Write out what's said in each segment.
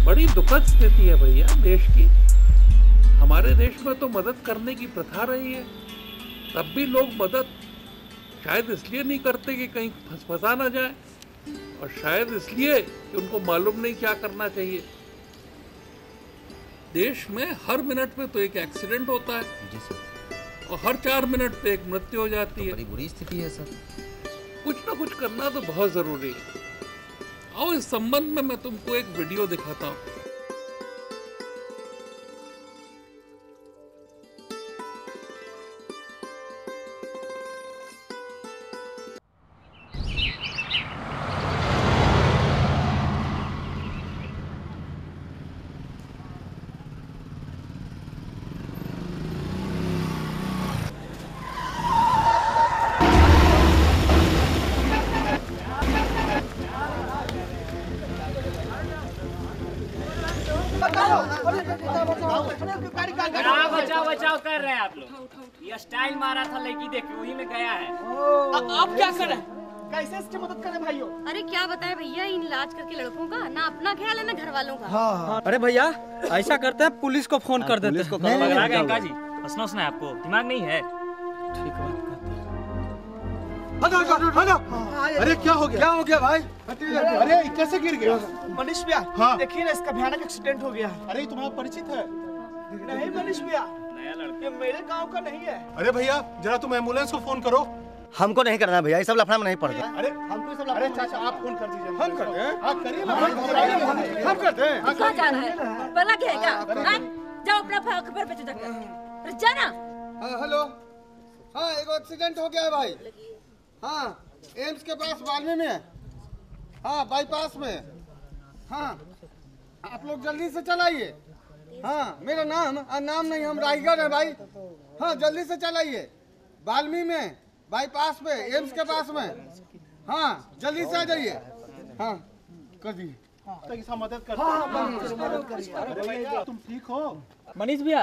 बड़ी दुखद स्थिति है भैया देश की। हमारे देश में तो मदद करने की प्रथा रही है, तब भी लोग मदद शायद इसलिए नहीं करते कि कहीं फंसा ना जाए, और शायद इसलिए कि उनको मालूम नहीं क्या करना चाहिए। देश में हर मिनट पे तो एक एक्सीडेंट होता है जी सर, और हर 4 मिनट पे एक मृत्यु हो जाती है। बड़ी बुरी स्थिति है सर। कुछ ना कुछ करना तो बहुत जरूरी है। आओ इस संबंध में मैं तुमको एक वीडियो दिखाता हूँ। बचाव कर रहे हैं आप लोग। ये स्टाइल मारा था लड़की देखे, वही में गया है। आप क्या कर रहे हैं? कैसे इसकी मदद करें भाइयों? अरे क्या बताएं भैया, इन आजकल के लड़कों का ना अपना ख्याल है ना घर वालों का। हाँ। अरे भैया ऐसा करते हैं, पुलिस को फोन कर देते हैं। जी हंसना है आपको, दिमाग नहीं है। ठीक बात करते हैं। अरे क्या हो गया भाई? अरे कैसे गिर गया? मनीष भैया, हाँ। देखिए ना, इसका भयानक एक्सीडेंट हो गया। अरे तुम्हारा परिचित है? नहीं मनीष भैया, ये मेरे गांव का नहीं है। अरे भैया जरा तुम एम्बुलेंस को फोन करो। हमको नहीं करना भैया, ये सब लफड़ा में नहीं पड़ता। अरे हमको सब। अरे चाचा आप फोन कर दीजिए। हम करते हैं। आप करिए ना। हम करते हैं। कहाँ जाना है? पला क्या है क्या? जाओ अपना खबर पे जाकर जाना। हेलो, हाँ एक एक्सीडेंट हो गया है भाई। हाँ एम्स के पास बालमी में। हाँ बाईपास में। हाँ आप लोग जल्दी से चलाइए। हाँ मेरा नाम नहीं, हम रायगढ़ है भाई। हाँ जल्दी से चलाइए, बाल्मी में, बाईपास पे, एम्स के पास में। हाँ जल्दी से आ जाइए। हाँ कर दिए। तो मदद कर। तुम ठीक हो? मनीष भैया,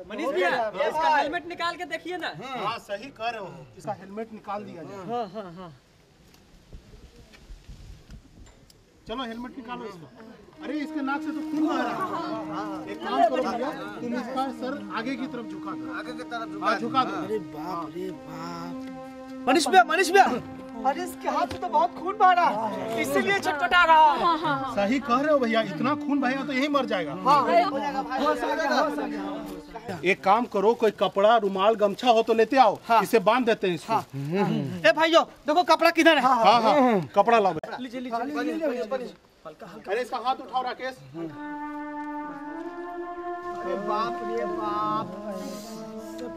इसका हेलमेट निकाल के देखिए ना। हाँ सही कर रहे हो, इसका हेलमेट निकाल दिया जाए। हाँ। चलो हेलमेट निकालो इसका। अरे इसके नाक से तो खून बह रहा है। एक काम करो भैया, तुम इसका सर आगे की तरफ झुका दो। आगे की तरफ झुका दो। अरे बाप रे बाप। मनीष भैया, अरे इसके हाथ से तो बहुत खून बह रहा है, इसीलिए छटपटा रहा है। सही कह रहे हो भैया, इतना खून बहेगा तो यही मर जाएगा। एक काम करो, कोई कपड़ा, रुमाल, गमछा हो तो लेते आओ। इसे बांध देते हैं इसको। ए भाइयों देखो कपड़ा किधर है? हाँ कपड़ा लाओ। लीजिए। अरे इसका हाथ उठाओ राकेश। अरे बाप रे बाप,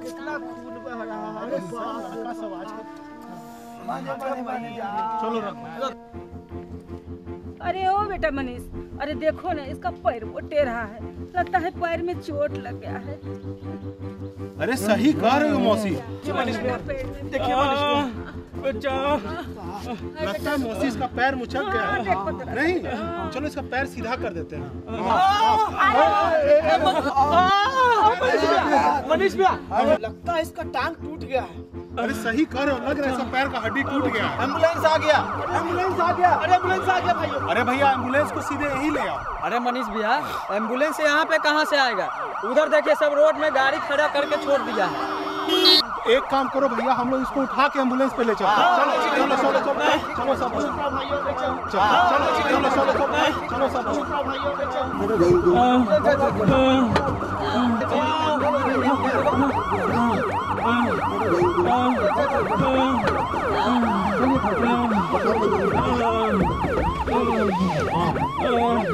कितना खून बह रहा है। चलो रखो। अरे ओ बेटा मनीष, अरे देखो ना इसका पैर वो टेढ़ा है, लगता है पैर में चोट लग गया है। अरे सही कह रहे हो मौसी। देखिए लगता है मौसी इसका पैर मुचक गया है। नहीं चलो इसका पैर सीधा कर देते हैं। मनीष भैया, लगता है इसका टांग टूट गया है। अरे सही कह रहे हो, लग रहा है इसका पैर का हड्डी टूट गया है। एम्बुलेंस आ गया। अरे एम्बुलेंस आ गया भाइयों। अरे भैया एम्बुलेंस को सीधे यही ले आओ। अरे मनीष भैया, एम्बुलेंस यहाँ पे कहाँ से आएगा? उधर देखिए सब रोड में गाड़ी खड़ा करके छोड़ दिया है। एक काम करो भैया, हम लोग इसको उठा के एम्बुलेंस पे ले चलो।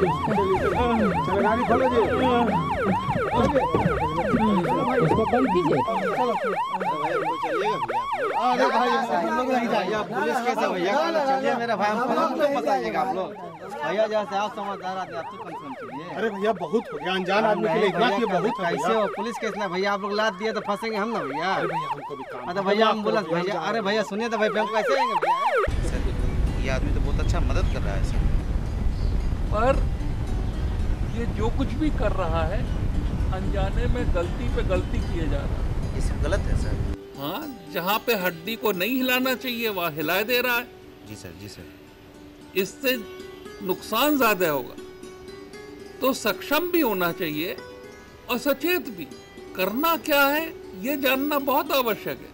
चलो गाड़ी खोलो जी। इसको बंद कीजिए। अरे भाई हम लोग नहीं जाइए, पुलिस कैसे भैया? चलिए मेरे भाई, हमको बताइएगा आप लोग। भैया जैसे आप समझदार आते आप तो कंफर्म चलिए। अरे भैया बहुत हो गया, अनजान आदमी के लिए इतना किया बहुत हो कैसे गया। हो? पुलिस केस ना भैया, आप लोग लाद दिए तो फंसेंगे हम ना भैया। अरे भैया हमको भी काम। अरे भैया एम्बुलेंस भैया, अरे भैया सुनिए तो भाई हम कैसे आएंगे भैया? सर ये आदमी तो बहुत अच्छा मदद कर रहा है सर। पर ये जो कुछ भी कर रहा है अनजाने में गलती पे गलती किए जा रहा है। ये सब गलत है सर। हाँ, जहाँ पे हड्डी को नहीं हिलाना चाहिए वहाँ हिला दे रहा है। जी सर, जी सर। इससे नुकसान ज्यादा होगा। तो सक्षम भी होना चाहिए और सचेत भी। करना क्या है ये जानना बहुत आवश्यक है।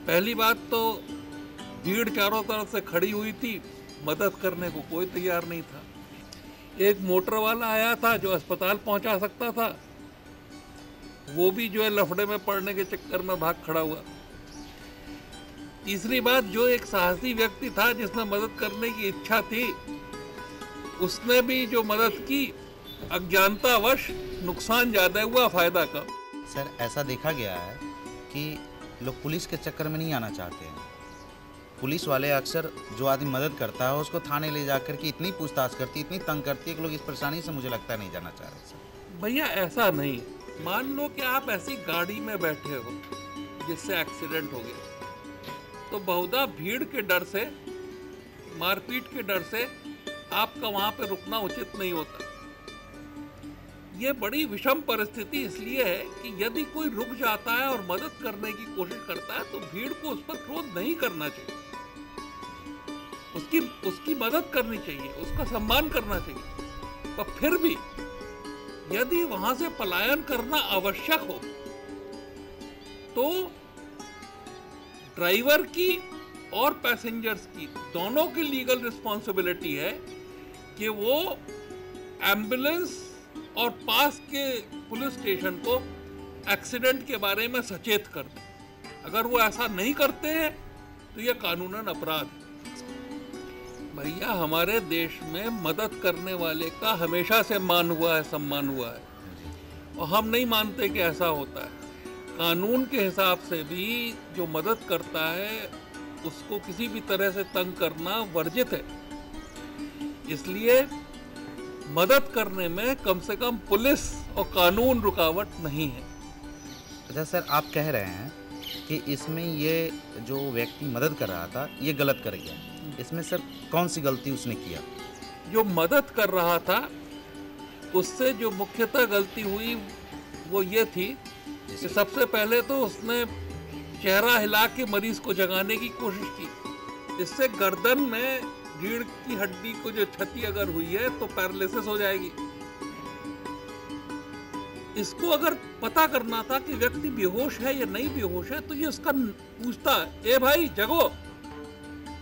पहली बात तो भीड़ चारों तरफ से खड़ी हुई थी, मदद करने को कोई तैयार नहीं था। एक मोटर वाला आया था जो अस्पताल पहुंचा सकता था, वो भी जो है लफड़े में पड़ने के चक्कर में भाग खड़ा हुआ। तीसरी बात, जो एक साहसी व्यक्ति था जिसने मदद करने की इच्छा थी, उसने भी जो मदद की, अज्ञानतावश नुकसान ज्यादा हुआ, फायदा कम। सर ऐसा देखा गया है कि लोग पुलिस के चक्कर में नहीं आना चाहते हैं। पुलिस वाले अक्सर जो आदमी मदद करता है उसको थाने ले जाकर के इतनी पूछताछ करती, इतनी तंग करती है कि लोग इस परेशानी से मुझे लगता है नहीं जाना चाह रहे सर। भैया ऐसा नहीं। मान लो कि आप ऐसी गाड़ी में बैठे हो जिससे एक्सीडेंट हो गया, तो बहुधा भीड़ के डर से, मारपीट के डर से आपका वहां पे रुकना उचित नहीं होता। ये बड़ी विषम परिस्थिति इसलिए है कि यदि कोई रुक जाता है और मदद करने की कोशिश करता है तो भीड़ को उस पर क्रोध नहीं करना चाहिए। उसकी मदद करनी चाहिए, उसका सम्मान करना चाहिए। पर फिर भी यदि वहां से पलायन करना आवश्यक हो तो ड्राइवर की और पैसेंजर्स की दोनों की लीगल रिस्पॉन्सिबिलिटी है कि वो एम्बुलेंस और पास के पुलिस स्टेशन को एक्सीडेंट के बारे में सचेत कर दें। अगर वो ऐसा नहीं करते हैं तो यह कानूनन अपराध है। भैया हमारे देश में मदद करने वाले का हमेशा से मान हुआ है, सम्मान हुआ है, और हम नहीं मानते कि ऐसा होता है। कानून के हिसाब से भी जो मदद करता है उसको किसी भी तरह से तंग करना वर्जित है। इसलिए मदद करने में कम से कम पुलिस और कानून रुकावट नहीं है। अच्छा सर, आप कह रहे हैं कि इसमें ये जो व्यक्ति मदद कर रहा था ये गलत कर गया। इसमें सर कौन सी गलती उसने किया? जो मदद कर रहा था उससे जो मुख्यतः गलती हुई वो ये थी कि सबसे पहले तो उसने चेहरा हिला के मरीज को जगाने की कोशिश की। इससे गर्दन में रीढ़ की हड्डी को जो क्षति अगर हुई है तो पैरालिसिस हो जाएगी। इसको अगर पता करना था कि व्यक्ति बेहोश है या नहीं बेहोश है तो ये उसका पूछता है, ए भाई जगो।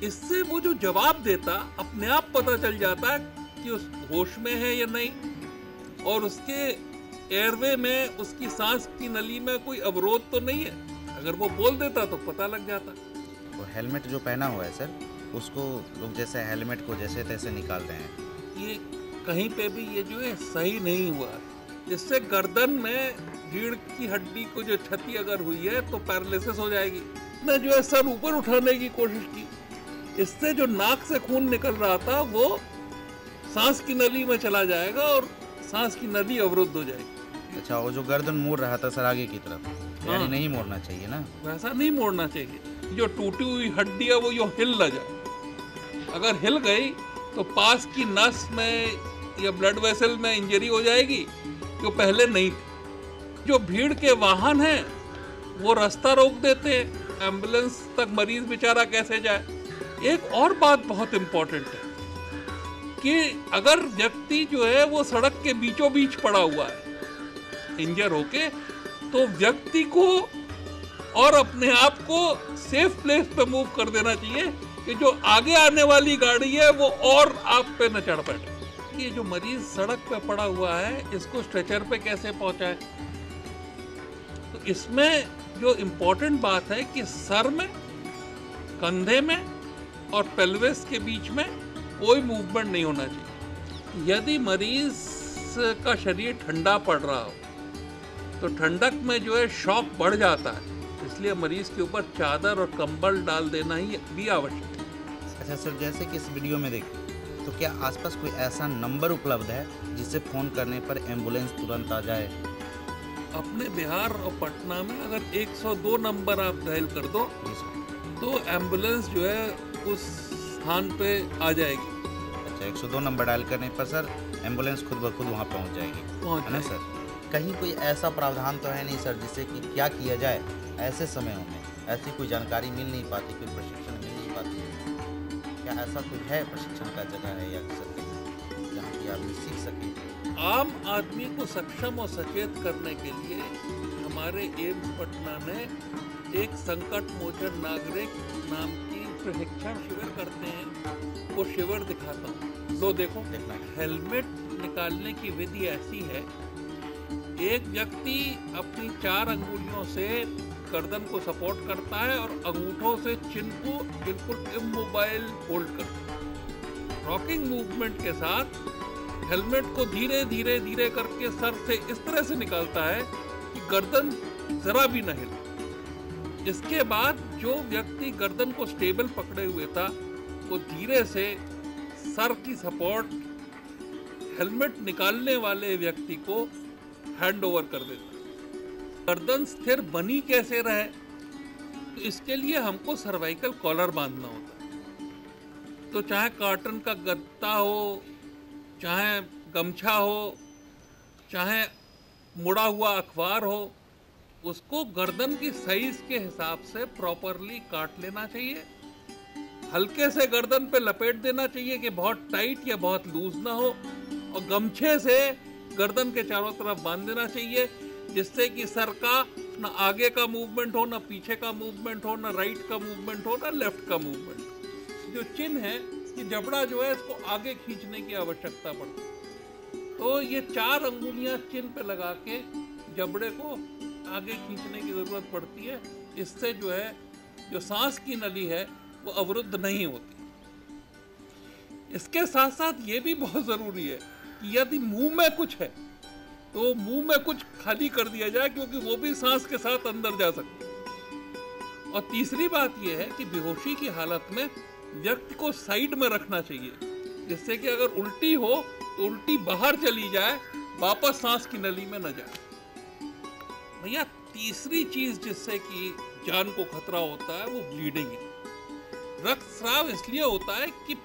इससे वो जो जवाब देता अपने आप पता चल जाता है कि उस होश में है या नहीं, और उसके एयरवे में, उसकी सांस की नली में कोई अवरोध तो नहीं है। अगर वो बोल देता तो पता लग जाता। तो हेलमेट जो पहना हुआ है सर, उसको लोग जैसे हेलमेट को जैसे तैसे निकाल रहे हैं, ये कहीं पे भी ये जो है सही नहीं हुआ। इससे गर्दन में रीढ़ की हड्डी को जो क्षति अगर हुई है तो पैरालिसिस हो जाएगी। मैं जो है सर ऊपर उठाने की कोशिश की, इससे जो नाक से खून निकल रहा था वो सांस की नली में चला जाएगा और सांस की नली अवरुद्ध हो जाएगी। अच्छा, वो जो गर्दन मोड़ रहा था सर आगे की तरफ, यानी नहीं मोड़ना चाहिए ना? वैसा नहीं मोड़ना चाहिए। जो टूटी हुई हड्डी है वो यो हिल न जाए। अगर हिल गई तो पास की नस में या ब्लड वेसल में इंजरी हो जाएगी जो पहले नहीं थी। जो भीड़ के वाहन हैं वो रास्ता रोक देते हैं, एम्बुलेंस तक मरीज बेचारा कैसे जाए। एक और बात बहुत इम्पोर्टेंट है कि अगर व्यक्ति जो है वो सड़क के बीचों बीच पड़ा हुआ है इंजर होके, तो व्यक्ति को और अपने आप को सेफ प्लेस पे मूव कर देना चाहिए कि जो आगे आने वाली गाड़ी है वो और आप पे न चढ़ बैठे। ये जो मरीज सड़क पे पड़ा हुआ है इसको स्ट्रेचर पे कैसे पहुंचाए। तो इसमें जो इम्पोर्टेंट बात है कि सर में, कंधे में और पेल्विस के बीच में कोई मूवमेंट नहीं होना चाहिए। यदि मरीज का शरीर ठंडा पड़ रहा हो तो ठंडक में जो है शॉक बढ़ जाता है, इसलिए मरीज के ऊपर चादर और कंबल डाल देना ही भी आवश्यक है। अच्छा सर, जैसे कि इस वीडियो में देखें तो क्या आसपास कोई ऐसा नंबर उपलब्ध है जिससे फ़ोन करने पर एम्बुलेंस तुरंत आ जाए? अपने बिहार और पटना में अगर 102 नंबर आप डायल कर दो तो एम्बुलेंस जो है उस स्थान पे आ जाएगी। अच्छा, 102 नंबर डायल करने पर सर एम्बुलेंस खुद ब खुद वहाँ पहुँच जाएगी, है ना सर? कहीं कोई ऐसा प्रावधान तो है नहीं सर जिससे कि क्या किया जाए ऐसे समयों में? ऐसी कोई जानकारी मिल नहीं पाती, कोई प्रशिक्षण मिल नहीं पाती, क्या ऐसा कोई है प्रशिक्षण का जगह है या जहाँ की आदमी सीख सके? आम आदमी को सक्षम और सचेत करने के लिए हमारे एम्स पटना ने एक संकट मोचन नागरिक नाम की प्रशिक्षण शिविर करते हैं। वो शिविर दिखाता हूँ, लो देखो। हेलमेट निकालने की विधि ऐसी है, एक व्यक्ति अपनी 4 अंगुलियों से गर्दन को सपोर्ट करता है और अंगूठों से चिन को बिल्कुल इमोबाइल होल्ड करता है। रॉकिंग मूवमेंट के साथ हेलमेट को धीरे धीरे धीरे करके सर से इस तरह से निकालता है कि गर्दन जरा भी न हिले। इसके बाद जो व्यक्ति गर्दन को स्टेबल पकड़े हुए था वो धीरे से सर की सपोर्ट हेलमेट निकालने वाले व्यक्ति को हैंड ओवर कर देता। गर्दन स्थिर बनी कैसे रहे, तो इसके लिए हमको सर्वाइकल कॉलर बांधना होता है। तो चाहे कॉटन का गत्ता हो, चाहे गमछा हो, चाहे मुड़ा हुआ अखबार हो, उसको गर्दन की साइज के हिसाब से प्रॉपरली काट लेना चाहिए। हल्के से गर्दन पे लपेट देना चाहिए कि बहुत टाइट या बहुत लूज ना हो, और गमछे से गर्दन के चारों तरफ बांध देना चाहिए, जिससे कि सर का ना आगे का मूवमेंट हो, ना पीछे का मूवमेंट हो, ना राइट का मूवमेंट हो, ना लेफ्ट का मूवमेंट। जो चिन्ह है कि जबड़ा जो है इसको आगे खींचने की आवश्यकता पड़ती है, तो ये 4 अंगुलियां चिन्ह पे लगा के जबड़े को आगे खींचने की जरूरत पड़ती है। इससे जो है जो सांस की नली है वो अवरुद्ध नहीं होती। इसके साथ साथ ये भी बहुत जरूरी है कि यदि मुंह में कुछ है तो मुंह में कुछ खाली कर दिया जाए, क्योंकि वो भी सांस के साथ अंदर जा सकती है। और तीसरी बात यह है कि बेहोशी की हालत में व्यक्ति को साइड में रखना चाहिए, जिससे कि अगर उल्टी हो तो उल्टी बाहर चली जाए, वापस सांस की नली में न जाए। भैया तीसरी चीज जिससे कि जान को खतरा होता है वो ब्लीडिंग है। रक्तस्राव इसलिए होता है कि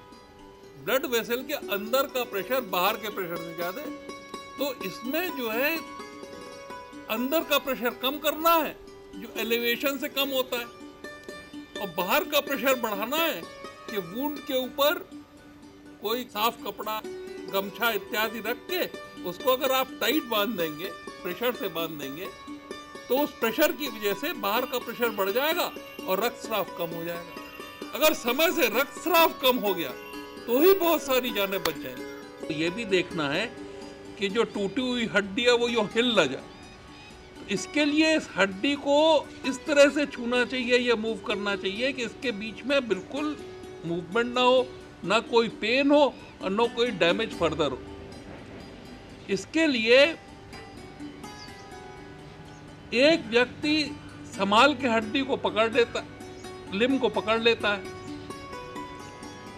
ब्लड वेसल के अंदर का प्रेशर बाहर के प्रेशर से ज्यादा है, तो इसमें जो है अंदर का प्रेशर कम करना है जो एलिवेशन से कम होता है, और बाहर का प्रेशर बढ़ाना है कि वुंड के ऊपर कोई साफ कपड़ा, गमछा इत्यादि रख के उसको अगर आप टाइट बांध देंगे, प्रेशर से बांध देंगे, तो उस प्रेशर की वजह से बाहर का प्रेशर बढ़ जाएगा और रक्तस्राव कम हो जाएगा। अगर समय से रक्तस्राव कम हो गया तो ही बहुत सारी जानें बच जाएंगी। तो ये भी देखना है कि जो टूटी हुई हड्डी है वो यूं हिल ना जाए। तो इसके लिए इस हड्डी को इस तरह से छूना चाहिए या मूव करना चाहिए कि इसके बीच में बिल्कुल मूवमेंट ना हो, ना कोई पेन हो और ना कोई डैमेज फर्दर हो। इसके लिए एक व्यक्ति संभाल के हड्डी को पकड़ लेता, लिम्ब को पकड़ लेता है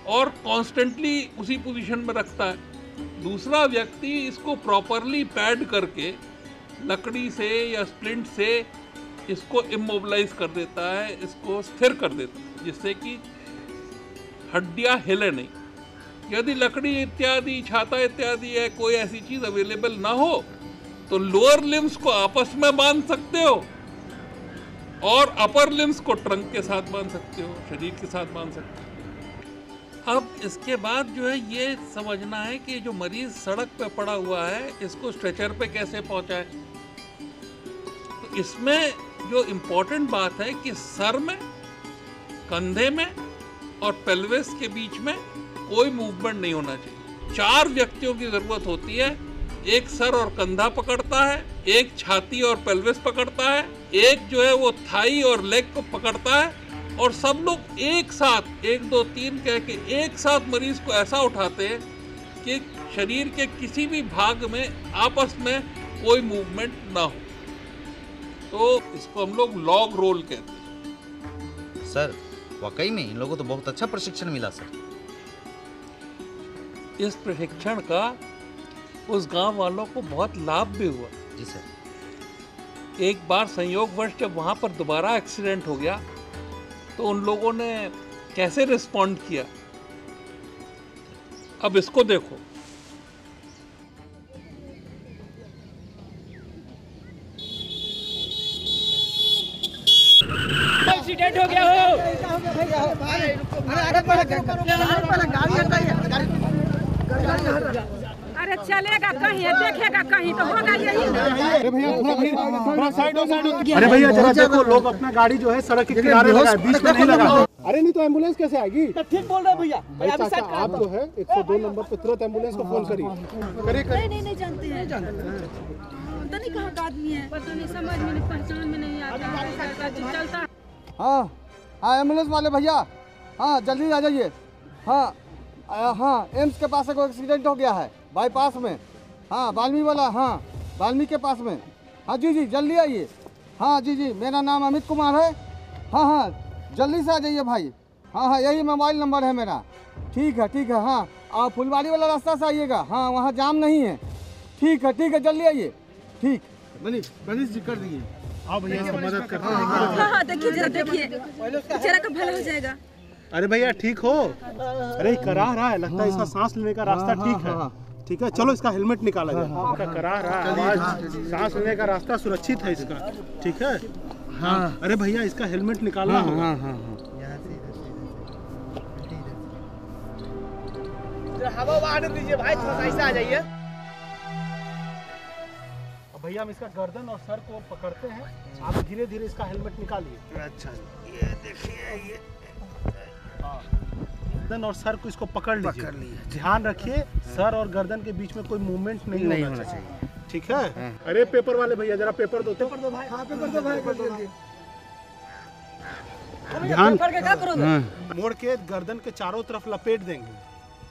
और कॉन्स्टेंटली उसी पोजीशन में रखता है। दूसरा व्यक्ति इसको प्रॉपरली पैड करके लकड़ी से या स्प्लिंट से इसको इमोबिलाइज कर देता है, इसको स्थिर कर देता है, जिससे कि हड्डियां हिले नहीं। यदि लकड़ी इत्यादि, छाता इत्यादि है, कोई ऐसी चीज अवेलेबल ना हो तो लोअर लिम्स को आपस में बांध सकते हो और अपर लिम्स को ट्रंक के साथ बांध सकते हो, शरीर के साथ बांध सकते हो। अब इसके बाद जो है ये समझना है कि जो मरीज सड़क पे पड़ा हुआ है इसको स्ट्रेचर पे कैसे पहुंचाए। तो इसमें जो इम्पोर्टेंट बात है कि सर में, कंधे में और पेल्विस के बीच में कोई मूवमेंट नहीं होना चाहिए। 4 व्यक्तियों की जरूरत होती है, एक सर और कंधा पकड़ता है, एक छाती और पेल्विस पकड़ता है, एक जो है वो थाई और लेग को पकड़ता है, और सब लोग एक साथ 1 2 3 कह के एक साथ मरीज को ऐसा उठाते हैं कि शरीर के किसी भी भाग में आपस में कोई मूवमेंट ना हो। तो इसको हम लोग लॉग रोल कहते हैं। सर वाकई में इन लोगों को तो बहुत अच्छा प्रशिक्षण मिला सर। इस प्रशिक्षण का उस गांव वालों को बहुत लाभ भी हुआ। जी सर। एक बार संयोगवश जब वहां पर दोबारा एक्सीडेंट हो गया तो उन लोगों ने कैसे रिस्पॉन्ड किया, अब इसको देखो। एक्सीडेंट हो गया हो। अरे चलेगा कहीं, देखेगा कहीं तो होगा यही ना। अरे भैया थोड़ा साइड हो साइड हो। अरे भैया जरा देखो, लोग अपना गाड़ी जो है सड़क के किनारे लगाए, बीच में नहीं लगा। अरे नहीं तो एम्बुलेंस कैसे आएगी? ठीक बोल रहे भैया। भाई चाचा आप जो है 102 नंबर पे तुरंत एम्बुलेंस को फोन करिए। नहीं जानते हैं, पता नहीं कहाँ का आदमी है, पता नहीं, समझ में नहीं, पहचान में नहीं आता, चलता। हाँ हाँ एम्बुलेंस वाले भैया, हाँ जल्दी आ जाइए। हाँ हाँ एम्स के पास एक एक्सीडेंट हो गया है बाईपास में। हाँ वाल्मीकि वाला, हाँ वाल्मीकि के पास में। हाँ जी जी जल्दी आइए। हाँ जी जी मेरा नाम अमित कुमार है। हाँ हाँ जल्दी से आ जाइए भाई। हाँ हाँ यही मोबाइल नंबर है मेरा। ठीक है हाँ आप फुलवाड़ी वाला रास्ता से आइएगा। हाँ वहाँ जाम नहीं है। ठीक है जल्दी आइए। ठीक मनीष जी कर दीजिए। आओ भैया इसको मदद करते हैं। हाँ देखिए जरा का भला हो जाएगा। अरे भैया ठीक हो? अरे करा रहा है, लगता है इसका सांस लेने का रास्ता ठीक है। ठीक है चलो इसका हेलमेट निकाला जाए। इसका करा रहा है, आवाज सांस लेने का रास्ता सुरक्षित है इसका। ठीक है हाँ। अरे भैया इसका हेलमेट निकालना होगा। हवा आने दीजिए भाई, थोड़ा सा ऐसा आ जाइए। भैया हम इसका गर्दन और सर को पकड़ते हैं, आप धीरे धीरे इसका हेलमेट निकालिए। अच्छा ये देखिए, ये गर्दन और सर को इसको पकड़ लीजिए। ध्यान रखिए सर और गर्दन के बीच में कोई मूवमेंट नहीं होना चाहिए। ठीक है। अरे पेपर वाले भैया जरा पेपर दो। पेपर दो भाई। हाँ पेपर दो भाई। ध्यान मोड़ के गर्दन के चारों तरफ लपेट देंगे।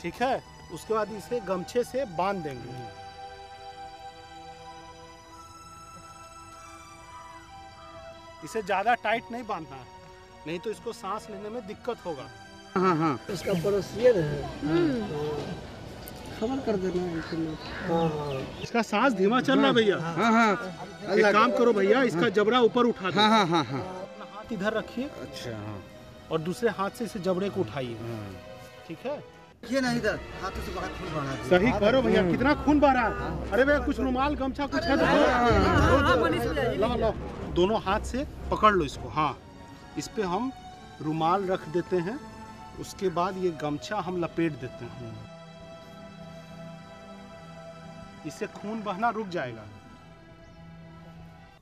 ठीक है उसके बाद इसे गमछे से बांध देंगे। इसे ज्यादा टाइट नहीं बांधना है, नहीं तो इसको सांस लेने में दिक्कत होगा। हाँ इसका प्रोसीजर है, खबर कर देना। हाँ इसका सांस धीमा चल रहा भैया। हाँ एक काम करो भैया, इसका जबड़ा ऊपर उठा दो। हाँ अपना हाथ इधर रखिए। अच्छा और दूसरे हाथ से इसे जबड़े को उठाइए। ठीक है ये नहीं इधर हाथों से बहुत खून बह रहा है। सही करो भैया, कितना खून बह रहा है। अरे भैया कुछ रुमाल गमछा कुछ है तो लो। दोनों हाथ से पकड़ लो इसको। हाँ इस पे हम रुमाल रख देते हैं, उसके बाद ये गमछा हम लपेट देते हैं। इससे खून बहना रुक जाएगा।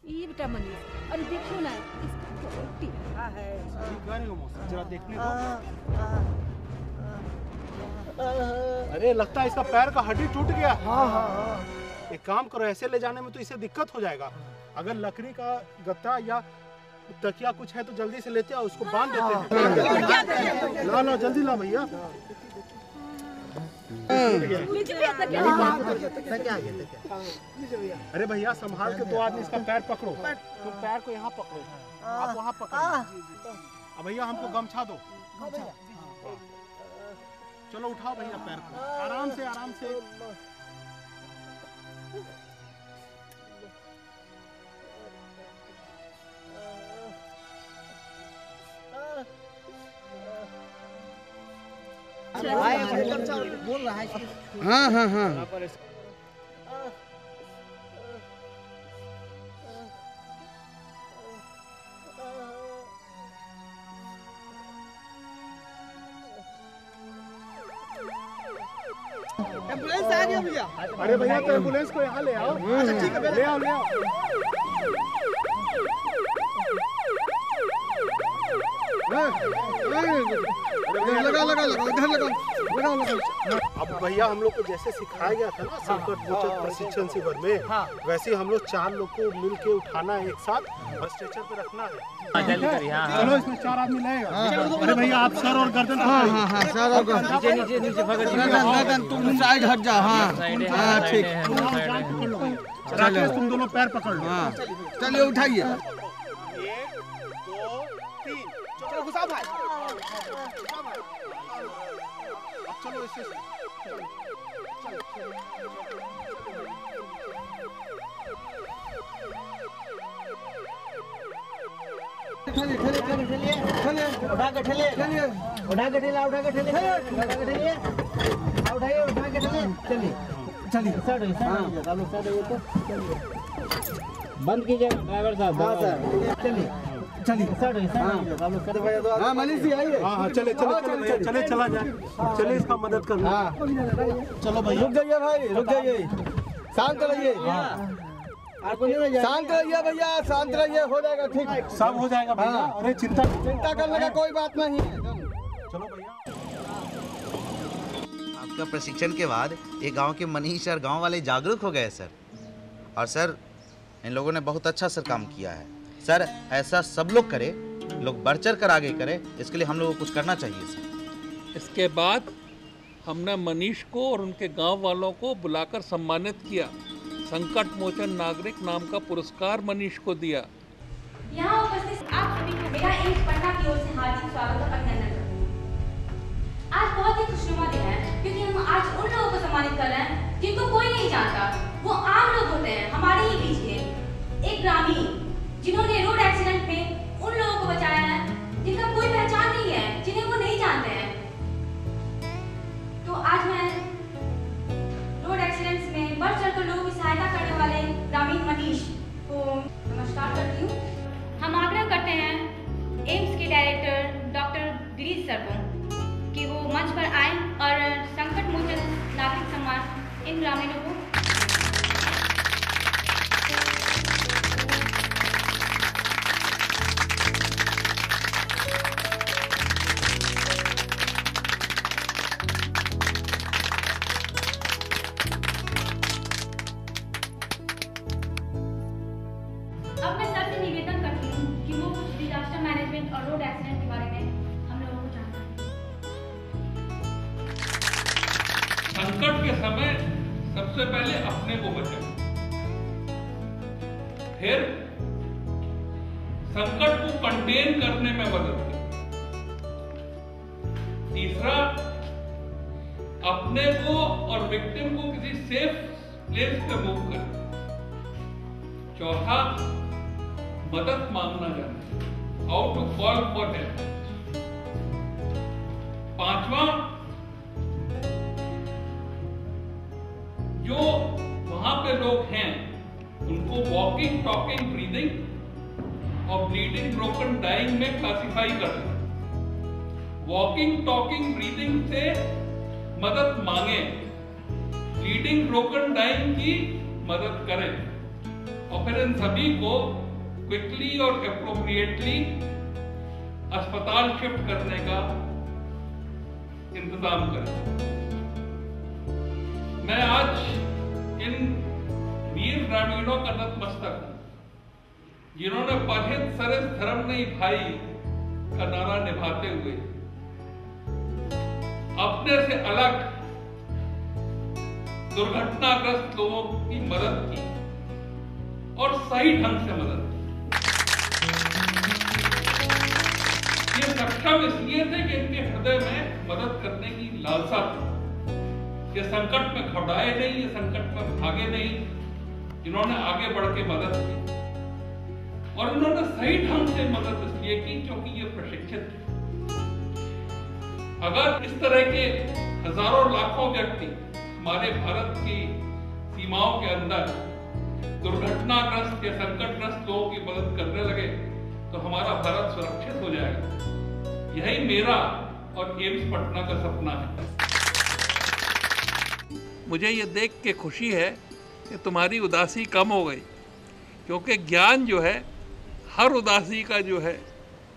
ये बेटा मनीष, अरे देखो ना इसका टीका है। जरा देखने दो। अरे लगता है इसका पैर का हड्डी टूट गया। हाँ एक काम करो, ऐसे ले जाने में तो इसे दिक्कत हो जाएगा। अगर लकड़ी का गत्ता या तकिया कुछ है तो जल्दी से लेते आओ, उसको बांध देते हैं। ला जल्दी ला भैया। अरे भैया संभाल के, 2 आदमी इसका पैर पकड़ो। तुम पैर को यहाँ पकड़ो, आप वहाँ पकड़ो। भैया हमको गमछा दो। चलो उठाओ भैया पैर को, आराम से आराम से। बोल रहा है। हाँ एम्बुलेंस आ गया भैया। अरे भैया तो एम्बुलेंस को यहाँ ले आओ। ठीक है ले आओ। लगा इधर लगा। अब भैया हम लोग को जैसे सिखाया गया था ना संकट मोचन प्रशिक्षण शिविर में, वैसे हम लोग 4 लोग को मिल के उठाना है एक साथ और स्ट्रेचर पे रखना है। चलो इसमें 4 आदमी लगेगा। अरे भैया आप सर और गर्दन सर और गर्दन तुम साइड हट जा। हाँ ठीक। राकेश तुम दोनों पैर पकड़ लो। चलिए उठाइए। 1 2 3 चलो घुसा भाई। अब चलो इससे बंद कीजिएगा ड्राइवर साहब। हाँ मनीष जी आइए। हाँ चले चला जाए। चले इसका मदद करना। चलो भाई रुक जाइए भाई, रुक जाइए, शांत रहिए, शांत रहिए भैया, शांत रहिए, हो जाएगा ठीक, सब हो जाएगा भैया। अरे चिंता करने का कोई बात नहीं है। चलो भैया। आपका प्रशिक्षण के बाद ये गांव के मनीष और गांव वाले जागरूक हो गए सर। और सर इन लोगों ने बहुत अच्छा सर काम किया है सर। ऐसा सब लोग करें, लोग बढ़ चढ़ कर आगे करें, इसके लिए हम लोगों को कुछ करना चाहिए सर। इसके बाद हमने मनीष को और उनके गांव वालों को बुलाकर सम्मानित किया। संकट मोचन नागरिक नाम का पुरस्कार मनीष को दिया। यहाँ उपस्थित आप सभी को मेरा एम्स पटना की ओर से हार्दिक स्वागत और अभिनंदन करता हूँ। आज बहुत ही खुशनुमा दिन है क्योंकि हम आज उन लोगों को सम्मानित कर रहे हैं जिनको कोई नहीं जानता। वो आम लोग होते हैं, हमारे ही बीच के एक ग्रामीण जिन्होंने रोड एक्सीडेंट में उन लोगों को बचाया है जिनका कोई पहचान नहीं है, जिन्हें वो नहीं जानते हैं। तो आज मैं रोड एक्सीडेंट्स में बढ़ चढ़कर लोगों की सहायता करने वाले ग्रामीण मनीष को नमस्कार करती हूँ। हम आग्रह करते हैं एम्स के डायरेक्टर डॉक्टर गिरीश सर को कि वो मंच पर आए और संकट मोचन नागरिक सम्मान इन ग्रामीणों को और रोड एक्सीडेंट के बारे में हम लोगों को जानना है। संकट के समय सबसे पहले अपने को बचाएं, फिर संकट को कंटेन करने में मदद करें, तीसरा अपने को और विक्टिम को किसी सेफ प्लेस पे मूव करें, चौथा मदद मांगना जाने, how to call for help, पांचवा जो वहां पे लोग हैं उनको वॉकिंग, टॉकिंग, ब्रीदिंग और ब्लीडिंग, ब्रोकन, डाइंग में क्लासिफाई कर दें। वॉकिंग, टॉकिंग, ब्रीदिंग से मदद मांगे, ब्लीडिंग, ब्रोकन, डाइंग की मदद करें और फिर इन सभी को क्विकली और एप्रोप्रिएटली अस्पताल शिफ्ट करने का इंतजाम करें। मैं आज इन वीर ग्रामीणों का नतमस्तक हूं जिन्होंने परहित सरस धर्म नहीं भाई का नारा निभाते हुए अपने से अलग दुर्घटनाग्रस्त लोगों की मदद की और सही ढंग से मदद की। ये सक्षम इसलिए थे कि इनके हृदय में मदद करने की लालसा थी। ये संकट में घबराए नहीं, ये संकट में भागे नहीं, इन्होंने आगे बढ़ के मदद की और इन्होंने सही ढंग से मदद इसलिए की क्योंकि ये प्रशिक्षित थे। अगर इस तरह के हजारों लाखों व्यक्ति हमारे भारत की सीमाओं के अंदर दुर्घटनाग्रस्त या संकटग्रस्त लोगों की मदद करने लगे तो हमारा भारत सुरक्षित हो जाएगा। यही मेरा और एम्स पटना का सपना है। मुझे ये देख के खुशी है कि तुम्हारी उदासी कम हो गई, क्योंकि ज्ञान जो है हर उदासी का जो है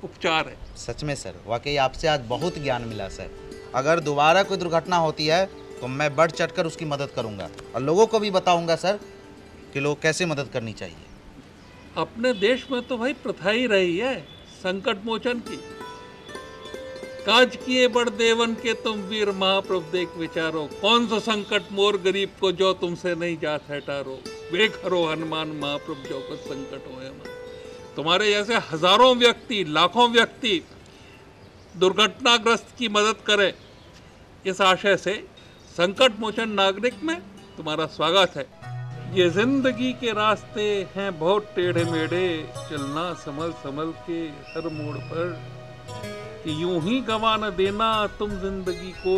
उपचार है। सच में सर, वाकई आपसे आज बहुत ज्ञान मिला सर। अगर दोबारा कोई दुर्घटना होती है तो मैं बढ़ चढ़कर उसकी मदद करूंगा और लोगों को भी बताऊंगा सर कि लोग कैसे मदद करनी चाहिए। अपने देश में तो भाई प्रथा ही रही है संकट मोचन की। काज किए बड़ देवन के तुम वीर महाप्रभु देख विचारो, कौन सा संकट मोर गरीब को जो तुमसे नहीं जात है टारो। बेखरो हनुमान महाप्रभु जो को संकट होए मन। तुम्हारे जैसे हजारों व्यक्ति, लाखों व्यक्ति दुर्घटनाग्रस्त की मदद करें, इस आशय से संकट मोचन नागरिक में तुम्हारा स्वागत है। ये जिंदगी के रास्ते हैं बहुत टेढ़े मेढ़े, चलना संभल संभल के हर मोड़ पर, कि यूं ही गवा न देना तुम जिंदगी को,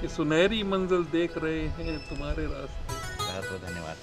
कि सुनहरी मंजिल देख रहे हैं तुम्हारे रास्ते। बहुत बहुत धन्यवाद।